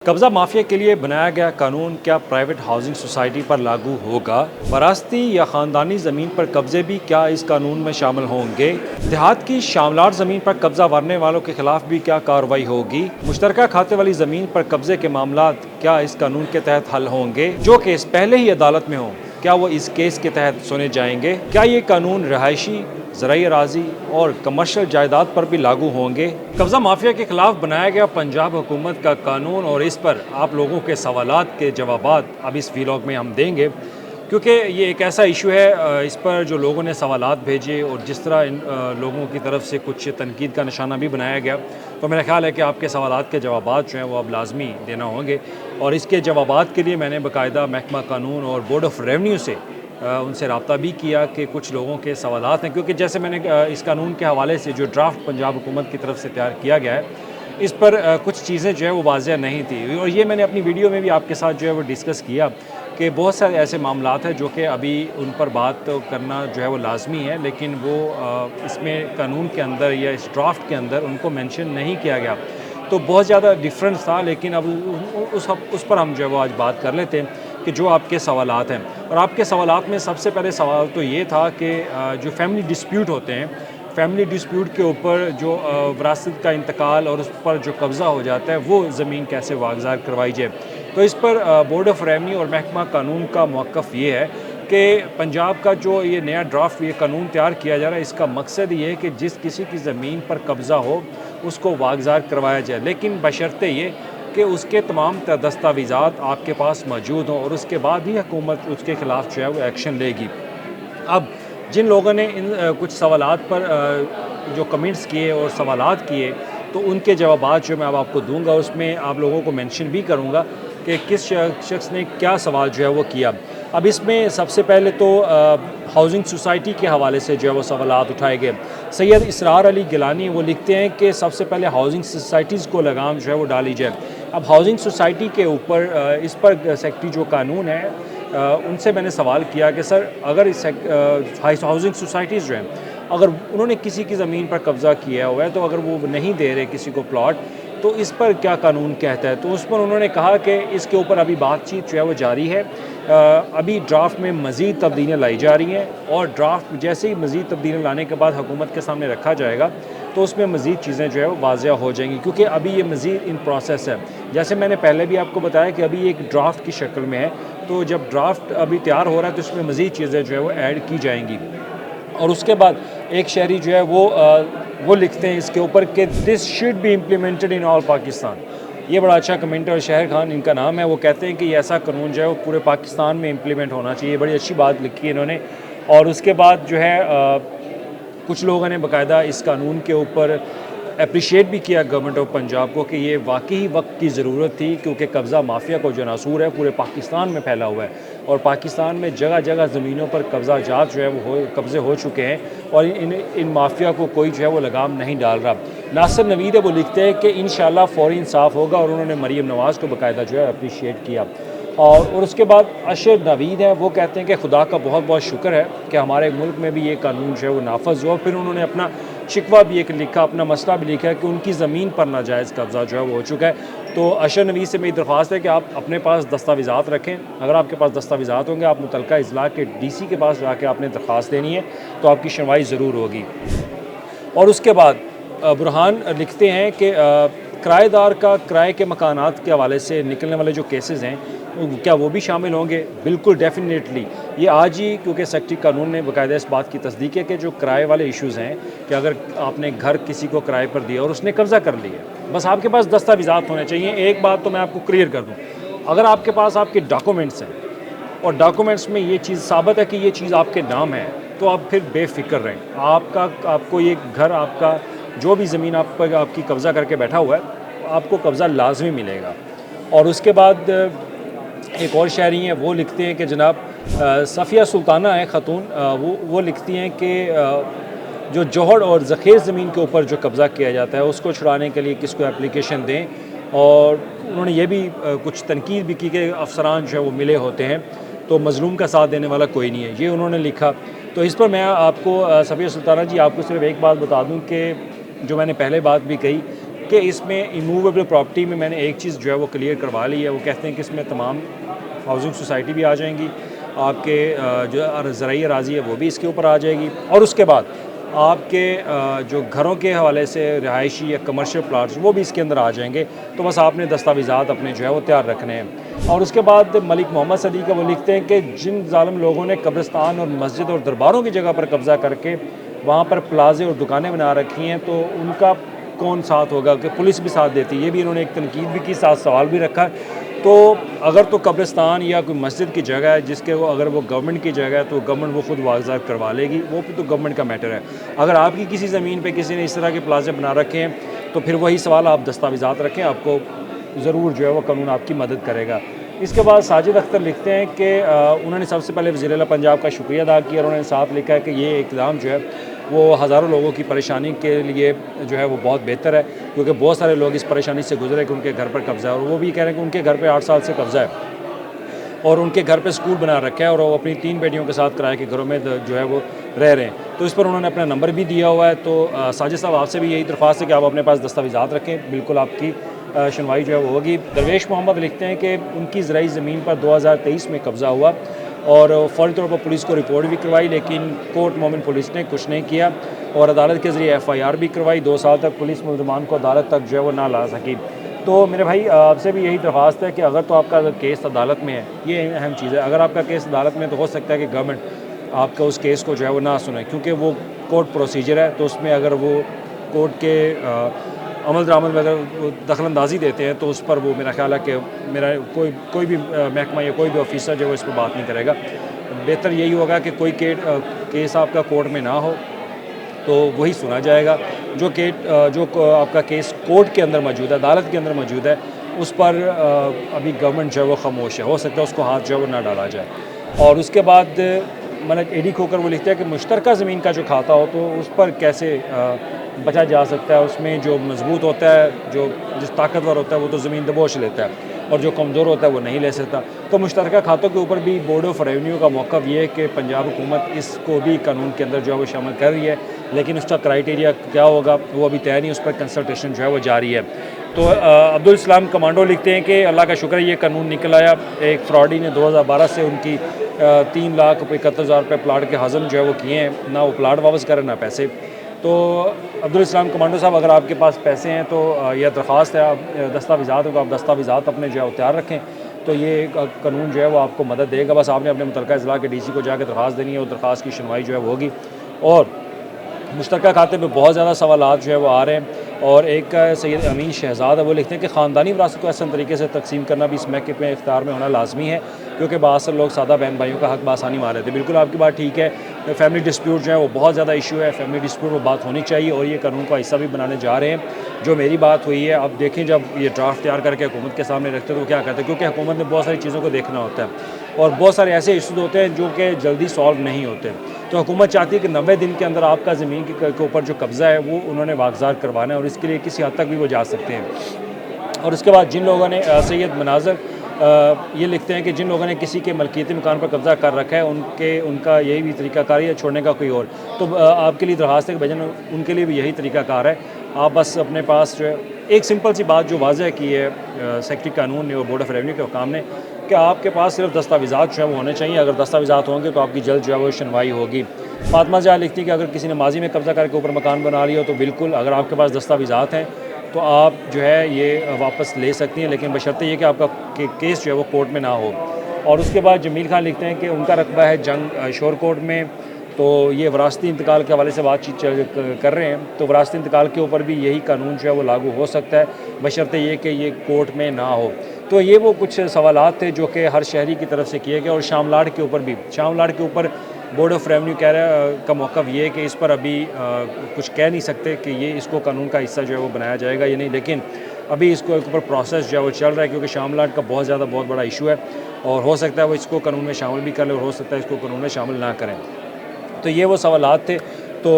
कब्ज़ा माफिया के लिए बनाया गया कानून क्या प्राइवेट हाउसिंग सोसाइटी पर लागू होगा? वरासती या ख़ानदानी ज़मीन पर कब्ज़े भी क्या इस कानून में शामिल होंगे? देहात की शामलार ज़मीन पर कब्ज़ा वारने वालों के खिलाफ भी क्या कार्रवाई होगी? मुश्तरका खाते वाली ज़मीन पर कब्ज़े के मामलात क्या इस कानून के तहत हल होंगे? जो केस पहले ही अदालत में हों, क्या वो इस केस के तहत सुने जाएंगे? क्या ये कानून रहायशी, ज़राई अराज़ी और कमर्शल जायदाद पर भी लागू होंगे? कब्ज़ा माफिया के खिलाफ बनाया गया पंजाब हुकूमत का कानून और इस पर आप लोगों के सवालात के जवाबात अब इस वीलॉग में हम देंगे, क्योंकि ये एक ऐसा इशू है इस पर जो लोगों ने सवालात भेजे और जिस तरह इन लोगों की तरफ से कुछ तनकीद का निशाना भी बनाया गया, तो मेरा ख्याल है कि आपके सवालात के जवाबात जो हैं वो अब लाजमी देना होंगे। और इसके जवाबात के लिए मैंने बाकायदा महकमा कानून और बोर्ड ऑफ रेवन्यू से उनसे रब्ता भी किया कि कुछ लोगों के सवालात हैं, क्योंकि जैसे मैंने इस कानून के हवाले से जो ड्राफ्ट पंजाब हुकूमत की तरफ से तैयार किया गया है, इस पर कुछ चीज़ें जो है वो वाज़ेह नहीं थी और ये मैंने अपनी वीडियो में भी आपके साथ जो है वो डिस्कस किया कि बहुत सारे ऐसे मामलात हैं जो कि अभी उन पर बात करना जो है वो लाजमी है, लेकिन वो इसमें कानून के अंदर या इस ड्राफ्ट के अंदर उनको मेंशन नहीं किया गया। तो बहुत ज़्यादा डिफरेंस था, लेकिन अब उस पर हम जो है वो आज बात कर लेते हैं कि जो आपके सवालात हैं। और आपके सवालात में सबसे पहले सवाल तो ये था कि जो फैमिली डिस्प्यूट होते हैं, फैमिली डिस्प्यूट के ऊपर जो विरासत का इंतकाल और उस पर जो कब्ज़ा हो जाता है वो ज़मीन कैसे वागज़ार करवाई जाए। तो इस पर बोर्ड ऑफ रेवन्यू और महकमा कानून का मौक़िफ़ ये है कि पंजाब का जो ये नया ड्राफ्ट ये कानून तैयार किया जा रहा है, इसका मकसद ये है कि जिस किसी की ज़मीन पर कब्ज़ा हो उसको वागज़ार करवाया जाए, लेकिन बशर्ते ये कि उसके तमाम दस्तावेज़ात आपके पास मौजूद हों और उसके बाद ही हुकूमत उसके ख़िलाफ़ जो है वो एक्शन लेगी। अब जिन लोगों ने इन कुछ सवालात पर जो कमेंट्स किए और सवालात किए, तो उनके जवाबात जो मैं अब आपको दूंगा उसमें आप लोगों को मेंशन भी करूंगा कि किस शख्स ने क्या सवाल जो है वो किया। अब इसमें सबसे पहले तो हाउसिंग सोसाइटी के हवाले से जो है वो सवालात उठाए गए। सैयद इसरार अली गिलानी वो लिखते हैं कि सबसे पहले हाउसिंग सोसाइटीज़ को लगाम जो है वो डाली जाए। अब हाउसिंग सोसाइटी के ऊपर इस पर सेक्रेटरी जो कानून है उनसे मैंने सवाल किया कि सर अगर इस हाउसिंग सोसाइटीज़ जो हैं अगर उन्होंने किसी की ज़मीन पर कब्ज़ा किया हुआ है, तो अगर वो नहीं दे रहे किसी को प्लॉट, तो इस पर क्या कानून कहता है। तो उस पर उन्होंने कहा कि इसके ऊपर अभी बातचीत जो है वो जारी है, अभी ड्राफ्ट में मज़ीद तब्दीलियाँ लाई जा रही हैं और ड्राफ्ट जैसे ही मज़ीद तब्दीलियाँ लाने के बाद हुकूमत के सामने रखा जाएगा तो उसमें मज़ीद चीज़ें जो है वो वाज़िया हो जाएंगी, क्योंकि अभी ये मज़ीद इन प्रोसेस है। जैसे मैंने पहले भी आपको बताया कि अभी एक ड्राफ्ट की शक्ल में है, तो जब ड्राफ्ट अभी तैयार हो रहा है तो इसमें मज़ीद चीज़ें जो है वो ऐड की जाएंगी। और उसके बाद एक शहरी जो है वो लिखते हैं इसके ऊपर कि this should be implemented in all Pakistan. ये बड़ा अच्छा कमेंटर और शहर खान इनका नाम है, वो कहते हैं कि ये ऐसा कानून जो है वो पूरे पाकिस्तान में इम्प्लीमेंट होना चाहिए। बड़ी अच्छी बात लिखी है इन्होंने। और उसके बाद जो है कुछ लोगों ने बाकायदा इस कानून के ऊपर अप्रिशिएट भी किया गवर्नमेंट ऑफ पंजाब को कि ये वाकई वक्त की ज़रूरत थी, क्योंकि कब्ज़ा माफिया को जो नासूर है पूरे पाकिस्तान में फैला हुआ है और पाकिस्तान में जगह जगह ज़मीनों पर कब्ज़ा जात जो है वो कब्ज़े हो चुके हैं और इन माफिया को कोई जो है वो लगाम नहीं डाल रहा। नासिर नवीद है वो लिखते हैं कि इंशाल्लाह फौरी इंसाफ होगा और उन्होंने मरीम नवाज़ को बाकायदा जो है अप्रिशिएट किया। और उसके बाद अशर नवीद हैं वो कहते हैं कि खुदा का बहुत बहुत शुक्र है कि हमारे मुल्क में भी ये कानून जो है वो नाफज हुआ। फिर उन्होंने अपना शिकवा भी एक लिखा, अपना मसला भी लिखा है कि उनकी ज़मीन पर नाजायज़ कब्ज़ा जो है वो हो चुका है। तो अशर नवीद से मेरी दरख्वास्त है कि आप अपने पास दस्तावेज़ात रखें। अगर आपके पास दस्तावेज़ात होंगे आप मुतलका अजला के DC के पास जाके आपने दरख्वास्त देनी है, तो आपकी सुनवाई ज़रूर होगी। और उसके बाद बुरहान लिखते हैं कि किराएदार का किराए के मकानात के हवाले से निकलने वाले जो केसेस हैं क्या वो भी शामिल होंगे? बिल्कुल डेफिनेटली। ये आज ही क्योंकि सेक्रेटरी कानून ने बाकायदा इस बात की तस्दीक है कि जो किराए वाले इश्यूज़ हैं कि अगर आपने घर किसी को किराए पर दिया और उसने कब्ज़ा कर लिया, बस आपके पास दस्तावेज़ात होने चाहिए। एक बात तो मैं आपको क्लियर कर दूँ, अगर आपके पास आपके डॉक्यूमेंट्स हैं और डॉक्यूमेंट्स में ये चीज़ साबित है कि ये चीज़ आपके नाम है, तो आप फिर बेफिक्र रहें। आपको ये घर, आपका जो भी ज़मीन आप पर आपकी कब्ज़ा करके बैठा हुआ है, आपको कब्ज़ा लाजमी मिलेगा। और उसके बाद एक और शायरी हैं वो लिखते हैं कि जनाब सफ़िया सुल्ताना है ख़ातून, वो लिखती हैं कि जो जोहड़ और ज़ख़ीर ज़मीन के ऊपर जो कब्ज़ा किया जाता है उसको छुड़ाने के लिए किसको एप्लीकेशन दें। और उन्होंने ये भी कुछ तनकीद भी की कि अफसरान जो है वो मिले होते हैं तो मज़लूम का साथ देने वाला कोई नहीं है, ये उन्होंने लिखा। तो इस पर मैं आपको सफ़िया सुल्ताना जी आपको सिर्फ एक बात बता दूँ कि जो मैंने पहले बात भी कही कि इसमें इमूवेबल प्रॉपर्टी में मैंने एक चीज़ जो है वो क्लियर करवा ली है। वो कहते हैं कि इसमें तमाम हाउसिंग सोसाइटी भी आ जाएंगी, आपके जो ज़राई अराज़ी है वो भी इसके ऊपर आ जाएगी, और उसके बाद आपके जो घरों के हवाले से रिहायशी या कमर्शियल प्लाट्स वो भी इसके अंदर आ जाएंगे। तो बस आपने दस्तावेज़ात अपने जो है वो तैयार रखने हैं। और उसके बाद मलिक मोहम्मद सदी का वो लिखते हैं कि जिन जालिम लोगों ने कब्रिस्तान और मस्जिद और दरबारों की जगह पर कब्ज़ा करके वहाँ पर प्लाजे और दुकानें बना रखी हैं, तो उनका कौन साथ होगा, कि पुलिस भी साथ देती है। ये भी इन्होंने एक तनकीद भी की, साथ सवाल भी रखा है। तो अगर तो कब्रिस्तान या कोई मस्जिद की जगह है जिसके वो अगर वो गवर्नमेंट की जगह है तो गवर्नमेंट वो खुद वागजात करवा लेगी, वो तो गवर्नमेंट का मैटर है। अगर आपकी किसी ज़मीन पे किसी ने इस तरह के प्लाजे बना रखे हैं तो फिर वही सवाल, आप दस्तावेज़ात रखें, आपको ज़रूर जो है वो कानून आपकी मदद करेगा। इसके बाद साजिद अख्तर लिखते हैं कि उन्होंने सबसे पहले वज़ीर आला पंजाब का शुक्रिया अदा किया, और उन्होंने साफ लिखा है कि ये इक़दाम जो है वो हज़ारों लोगों की परेशानी के लिए जो है वो बहुत बेहतर है, क्योंकि बहुत सारे लोग इस परेशानी से गुजरे कि उनके घर पर कब्ज़ा है, और वो भी कह रहे हैं कि उनके घर पे 8 साल से कब्ज़ा है और उनके घर पे स्कूल बना रखा है और वो अपनी 3 बेटियों के साथ किराए के घरों में जो है वो रह रहे हैं। तो इस पर उन्होंने अपना नंबर भी दिया हुआ है। तो साजिद साहब, आपसे भी यही दरख्वास्त है कि आप अपने पास दस्तावेज़ात रखें, बिल्कुल आपकी सुनवाई जो है वो होगी। दरवेश मोहम्मद लिखते हैं कि उनकी ज़राई ज़मीन पर 2023 में कब्ज़ा हुआ और फ़ौरी तौर पर पुलिस को रिपोर्ट भी करवाई, लेकिन कोर्ट मोमिन पुलिस ने कुछ नहीं किया और अदालत के ज़रिए FIR भी करवाई। 2 साल तक पुलिस मुलज़मान को अदालत तक जो है वो ना ला सकी। तो मेरे भाई, आपसे भी यही दरख्वास्त है कि अगर तो आपका केस अदालत में है, ये अहम चीज़ है, अगर आपका केस अदालत में है तो हो सकता है कि गवर्नमेंट आपका उस केस को जो है वो ना सुने, क्योंकि वो कोर्ट प्रोसीजर है। तो उसमें अगर वो कोर्ट के अमल दरामद में अगर वो दखलंदाजी देते हैं तो उस पर वो, मेरा ख्याल है कि मेरा कोई भी महकमा या कोई भी ऑफिसर जो है इस पर बात नहीं करेगा। बेहतर यही होगा कि कोई केस आपका कोर्ट में ना हो तो वही सुना जाएगा। जो आपका केस कोर्ट के अंदर मौजूद है, अदालत के अंदर मौजूद है, उस पर अभी गवर्नमेंट जो है वो खामोश है, हो सकता है उसको हाथ जो है वो ना डाला जाए। और उसके बाद मतलब एडी खोकर वो लिखते हैं कि मुश्तरका ज़मीन का जो खाता हो तो उस पर कैसे बचा जा सकता है। उसमें जो मजबूत होता है, जिस ताकतवर होता है वो तो ज़मीन दबोच लेता है, और जो कमज़ोर होता है वो नहीं ले सकता। तो मुश्तरका खातों के ऊपर भी बोर्ड ऑफ रेवेन्यू का मौक़िफ़ ये है कि पंजाब हुकूमत इसको भी कानून के अंदर जो है वो शामिल कर रही है, लेकिन उसका क्राइटेरिया क्या होगा वो अभी तय नहीं, उस पर कंसल्टेशन जो है वो जारी है। तो अब्दुल इस्लाम कमांडो लिखते हैं कि अल्लाह का शुक्र है ये कानून निकल आया। एक फ्रॉडी ने 2012 से उनकी 3,71,000 रुपये प्लाट के हज़म जो है वो किए हैं, ना वो प्लाट वापस करें ना पैसे। तो अब्दुल इस्लाम कमांडो साहब, अगर आपके पास पैसे हैं तो यह दरख्वास्त है, आप दस्तावेज़ात हो, आप दस्तावेज़ात अपने जो है तैयार रखें, तो ये कानून जो है वो आपको मदद देगा। बस आपने अपने मुतल्लिक़ा ज़िला के DC को जाकर दरख्वास्त देनी है और दरख्वास्त की सुनवाई जो है वो होगी। और मुश्तरका खाते पे बहुत ज़्यादा सवालात जो है वो आ रहे हैं, और एक सैयद अमीन शहजाद है, वो लिखते हैं कि ख़ानदानी विरासत को आसान तरीके से तकसीम करना भी इस महकमे में इख्तियार में होना लाजमी है, क्योंकि बासर लोग सादा बहन भाइयों का हक बासानी मार लेते हैं। बिल्कुल आपकी बात ठीक है। फैमिली डिस्प्यूट जो है वो बहुत ज़्यादा इशू है, फैमिली डिस्प्यूट वो बात होनी चाहिए, और ये कानून का हिस्सा भी बनाने जा रहे हैं। जो मेरी बात हुई है, अब देखें जब ये ड्राफ्ट तैयार करके हुकूमत के सामने रखते हैं तो क्या कहते हैं, क्योंकि हुकूमत ने बहुत सारी चीज़ों को देखना होता है और बहुत सारे ऐसे इशूज़ होते हैं जो कि जल्दी सॉल्व नहीं होते। तो हुकूमत चाहती है कि 90 दिन के अंदर आपका ज़मीन के ऊपर जो कब्ज़ा है वो उन्होंने वागज़ात करवाना है, और इसके लिए किसी हद तक भी वो जा सकते हैं। और उसके बाद जिन लोगों ने सैयद मनाज़र ये लिखते हैं कि जिन लोगों ने किसी के मलकियती मकान पर कब्ज़ा कर रखा है उनका यही भी तरीक़ाकार है छोड़ने का कोई और। तो आपके लिए दरख्वास्त है कि भजन उनके लिए भी यही तरीक़ाकार है। आप बस अपने पास जो है एक सिंपल सी बात जो वाज़ह की है सेक्रेटरी कानून ने और बोर्ड ऑफ रेवेन्यू के हुकाम ने, कि आपके पास सिर्फ दस्तावेज़ात जो है वो होने चाहिए। अगर दस्तावेज़ात होंगे तो आपकी जल्द जो है वो सुनवाई होगी। फातिमा जहाँ लिखती है कि अगर किसी ने माजी में कब्ज़ा करके ऊपर मकान बना लिया हो तो बिल्कुल, अगर आपके पास दस्तावेज़ात हैं तो आप जो है ये वापस ले सकती हैं, लेकिन बशर्ते ये कि आपका केस जो है वो कोर्ट में ना हो। और उसके बाद जमील खान लिखते हैं कि उनका रकबा है जंग शोर कोर्ट में, तो ये वरासती इंतकाल के हवाले से बातचीत कर रहे हैं। तो वरासती इंतकाल के ऊपर भी यही कानून जो है वो लागू हो सकता है, बशर्ते ये कि ये कोर्ट में ना हो। तो ये वो कुछ सवालात थे जो कि हर शहरी की तरफ से किए गए। और शामलाट के ऊपर भी, शामलाट के ऊपर बोर्ड ऑफ रेवेन्यू कह रहा है का मौक़िफ़ ये है कि इस पर अभी कुछ कह नहीं सकते कि ये इसको कानून का हिस्सा जो है वो बनाया जाएगा या नहीं, लेकिन अभी इसको ऊपर प्रोसेस जो है वो चल रहा है, क्योंकि शामलाट का बहुत बड़ा इशू है और हो सकता है वो इसको कानून में शामिल भी कर ले और हो सकता है इसको कानून में शामिल ना करें। तो ये वो सवालात थे। तो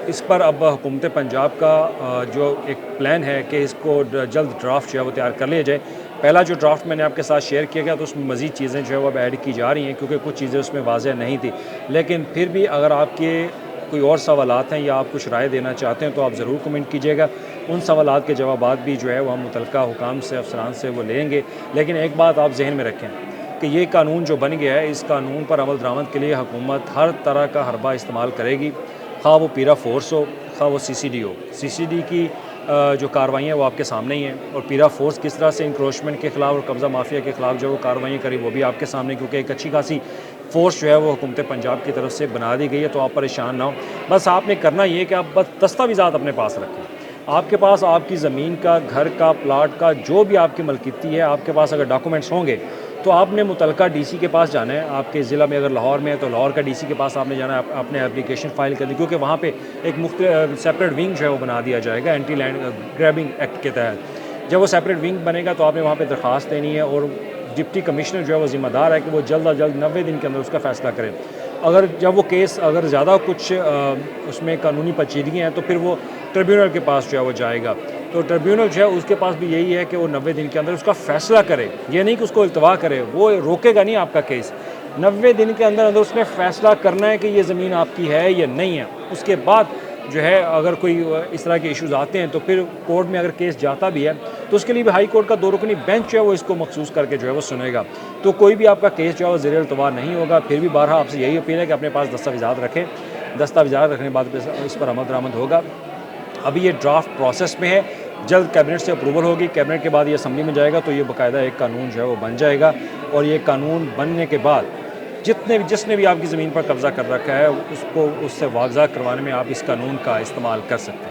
इस पर अब हुकूमत पंजाब का जो एक प्लान है कि इसको जल्द ड्राफ्ट जो है वो तैयार कर लिया जाए। पहला जो ड्राफ्ट मैंने आपके साथ शेयर किया गया तो उसमें मज़ीद चीज़ें जो है वो अब ऐड की जा रही हैं, क्योंकि कुछ चीज़ें उसमें वाज़ह नहीं थी। लेकिन फिर भी अगर आपके कोई और सवालात हैं या आप कुछ राय देना चाहते हैं तो आप ज़रूर कमेंट कीजिएगा। उन सवालात के जवाबात भी जो है वो हम मुतलका हुकाम से, अफसरान से वो लेंगे। लेकिन एक बात आप जहन में रखें कि ये कानून जो बन गया है, इस कानून पर अमल दरामद के लिए हुकूमत हर तरह का हरबा इस्तेमाल करेगी, खा वो पीरा फोर्स हो, खा वो CCD हो। CCD की जो कार्रवाइयाँ वो आपके सामने ही हैं, और पीरा फोर्स किस तरह से इंक्रोचमेंट के ख़िलाफ़ और कब्ज़ा माफिया के ख़िलाफ़ जो वो कार्रवाइयाँ करी वो भी आपके सामने, क्योंकि एक अच्छी खासी फ़ोर्स जो है वो हुकूमत पंजाब की तरफ से बना दी गई है। तो आप परेशान ना हो, बस आपने करना ये है कि आप बस दस्तावेज़ात अपने पास रखें। आपके पास आपकी ज़मीन का, घर का, प्लाट का, जो भी आपकी मलकियती है, आपके पास अगर डॉक्यूमेंट्स होंगे तो आपने मुतलका DC के पास जाना है। आपके ज़िला में अगर लाहौर में है तो लाहौर का DC के पास आपने जाना है, आपने एप्लीकेशन फ़ाइल करनी, क्योंकि वहाँ पे एक सेपरेट विंग जो है वो बना दिया जाएगा एंटी लैंड ग्रैबिंग एक्ट के तहत। जब वो सेपरेट विंग बनेगा तो आपने वहाँ पे दरख्वास्त देनी है, और डिप्टी कमिश्नर जो है वो ज़िम्मेदार है कि वो जल्द अज जल्द 90 दिन के अंदर उसका फ़ैसला करें। अगर जब वो केस अगर ज़्यादा कुछ उसमें कानूनी पेचीदगियाँ हैं तो फिर वो ट्रिब्यूनल के पास जो है वो जाएगा। तो ट्रिब्यूनल जो है उसके पास भी यही है कि वो 90 दिन के अंदर उसका फ़ैसला करे। ये नहीं कि उसको इल्तवा करे, वो रोकेगा नहीं आपका केस। 90 दिन के अंदर अंदर उसने फ़ैसला करना है कि ये ज़मीन आपकी है या नहीं है। उसके बाद जो है अगर कोई इस तरह के इश्यूज़ आते हैं तो फिर कोर्ट में अगर केस जाता भी है तो उसके लिए भी हाई कोर्ट का 2 रुकनी बेंच जो है वो इसको मखसूस करके जो है वो सुनेगा। तो कोई भी आपका केस जो है वो ज़ेर इल्तवा नहीं होगा। फिर भी बारहा आपसे यही अपील है कि अपने पास दस्तावेज़ात रखें। दस्तावेज़ात रखने के बाद इस पर अमल दरामद होगा। अभी ये ड्राफ्ट प्रोसेस में है, जल्द कैबिनेट से अप्रूवल होगी, कैबिनेट के बाद ये असम्बली में जाएगा तो ये बाकायदा एक कानून जो है वो बन जाएगा। और ये कानून बनने के बाद जिसने भी आपकी ज़मीन पर कब्ज़ा कर रखा है उसको उससे मुआवजा करवाने में आप इस कानून का इस्तेमाल कर सकते हैं।